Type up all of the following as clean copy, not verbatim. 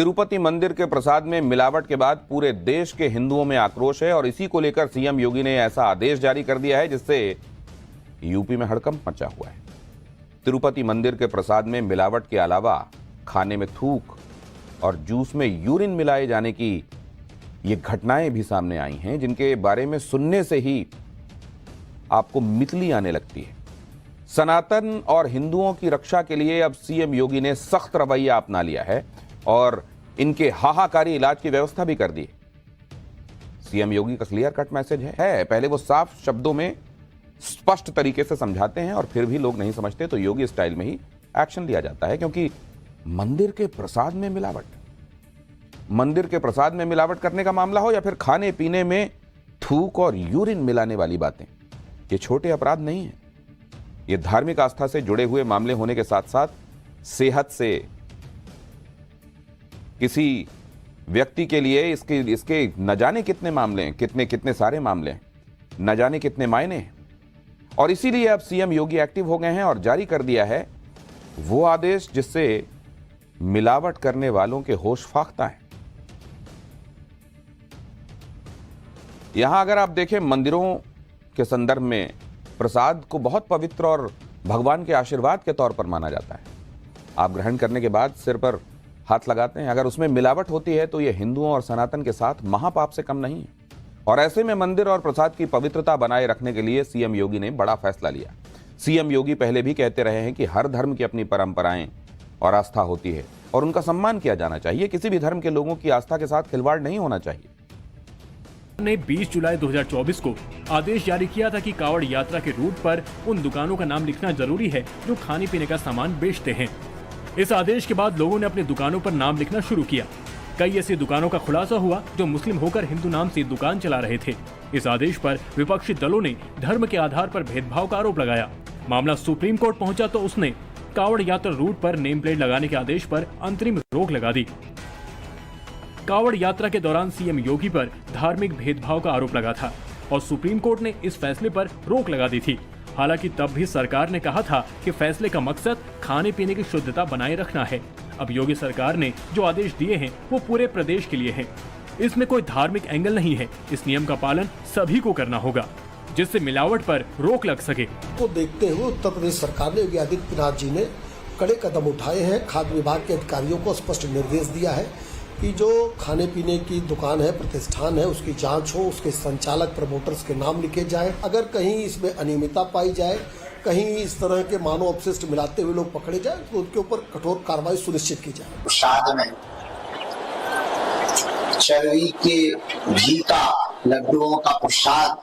तिरुपति मंदिर के प्रसाद में मिलावट के बाद पूरे देश के हिंदुओं में आक्रोश है और इसी को लेकर सीएम योगी ने ऐसा आदेश जारी कर दिया है जिससे यूपी में हड़कंप मचा हुआ है। तिरुपति मंदिर के प्रसाद में मिलावट के अलावा खाने में थूक और जूस में यूरिन मिलाए जाने की ये घटनाएं भी सामने आई हैं, जिनके बारे में सुनने से ही आपको मितली आने लगती है। सनातन और हिंदुओं की रक्षा के लिए अब सीएम योगी ने सख्त रवैया अपना लिया है और इनके हाहाकारी इलाज की व्यवस्था भी कर दी। सीएम योगी का क्लियर कट मैसेज है। पहले वो साफ शब्दों में स्पष्ट तरीके से समझाते हैं और फिर भी लोग नहीं समझते तो योगी स्टाइल में ही एक्शन लिया जाता है, क्योंकि मंदिर के प्रसाद में मिलावट करने का मामला हो या फिर खाने पीने में थूक और यूरिन मिलाने वाली बातें, ये छोटे अपराध नहीं है। ये धार्मिक आस्था से जुड़े हुए मामले होने के साथ साथ सेहत से किसी व्यक्ति के लिए इसके न जाने कितने मामले हैं, कितने सारे मामले हैं, न जाने कितने मायने हैं। और इसीलिए अब सीएम योगी एक्टिव हो गए हैं और जारी कर दिया है वो आदेश जिससे मिलावट करने वालों के होश फाख्ता है। यहां अगर आप देखें, मंदिरों के संदर्भ में प्रसाद को बहुत पवित्र और भगवान के आशीर्वाद के तौर पर माना जाता है। आप ग्रहण करने के बाद सिर पर हाथ लगाते हैं। अगर उसमें मिलावट होती है तो यह हिंदुओं और सनातन के साथ महापाप से कम नहीं है। और ऐसे में मंदिर और प्रसाद की पवित्रता बनाए रखने के लिए सीएम योगी ने बड़ा फैसला लिया। सीएम योगी पहले भी कहते रहे हैं कि हर धर्म की अपनी परंपराएं और आस्था होती है और उनका सम्मान किया जाना चाहिए। किसी भी धर्म के लोगों की आस्था के साथ खिलवाड़ नहीं होना चाहिए। ने 20 जुलाई 2024 को आदेश जारी किया था कि कांवड़ यात्रा के रूट पर उन दुकानों का नाम लिखना जरूरी है जो खाने पीने का सामान बेचते हैं। इस आदेश के बाद लोगों ने अपनी दुकानों पर नाम लिखना शुरू किया। कई ऐसी दुकानों का खुलासा हुआ जो मुस्लिम होकर हिंदू नाम से दुकान चला रहे थे। इस आदेश पर विपक्षी दलों ने धर्म के आधार पर भेदभाव का आरोप लगाया। मामला सुप्रीम कोर्ट पहुंचा तो उसने कांवड़ यात्रा रूट पर नेम प्लेट लगाने के आदेश पर अंतरिम रोक लगा दी। कांवड़ यात्रा के दौरान सीएम योगी पर धार्मिक भेदभाव का आरोप लगा था और सुप्रीम कोर्ट ने इस फैसले पर रोक लगा दी थी। हालांकि तब भी सरकार ने कहा था कि फैसले का मकसद खाने पीने की शुद्धता बनाए रखना है। अब योगी सरकार ने जो आदेश दिए हैं वो पूरे प्रदेश के लिए हैं। इसमें कोई धार्मिक एंगल नहीं है। इस नियम का पालन सभी को करना होगा जिससे मिलावट पर रोक लग सके। तो देखते हुए उत्तर प्रदेश सरकार ने, योगी आदित्यनाथ जी ने कड़े कदम उठाए हैं। खाद्य विभाग के अधिकारियों को स्पष्ट निर्देश दिया है कि जो खाने पीने की दुकान है, प्रतिष्ठान है, उसकी जांच हो, उसके संचालक प्रमोटर्स के नाम लिखे जाए। अगर कहीं इसमें अनियमितता पाई जाए, कहीं इस तरह के मानव अपशिष्ट मिलाते हुए लोग पकड़े जाए तो उनके ऊपर कठोर कार्रवाई सुनिश्चित की जाए। प्रसाद में चरवी के घी का लड्डुओं का प्रसाद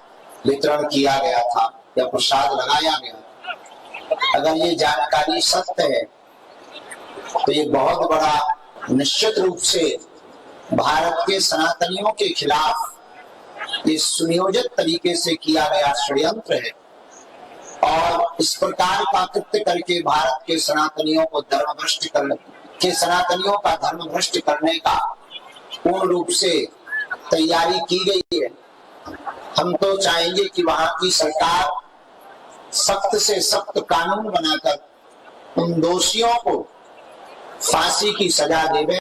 वितरण किया गया था या प्रसाद लगाया गया। अगर ये जानकारी सत्य है तो ये बहुत बड़ा निश्चित रूप से भारत के सनातनियों के खिलाफ ये सुनियोजित तरीके से किया गया षड्यंत्र है और इस प्रकार का कृत्य करके भारत के सनातनियों को सनातनियों का धर्म भ्रष्ट करने का पूर्ण रूप से तैयारी की गई है। हम तो चाहेंगे कि वहां की सरकार सख्त से सख्त कानून बनाकर उन दोषियों को फांसी की सजा देवे।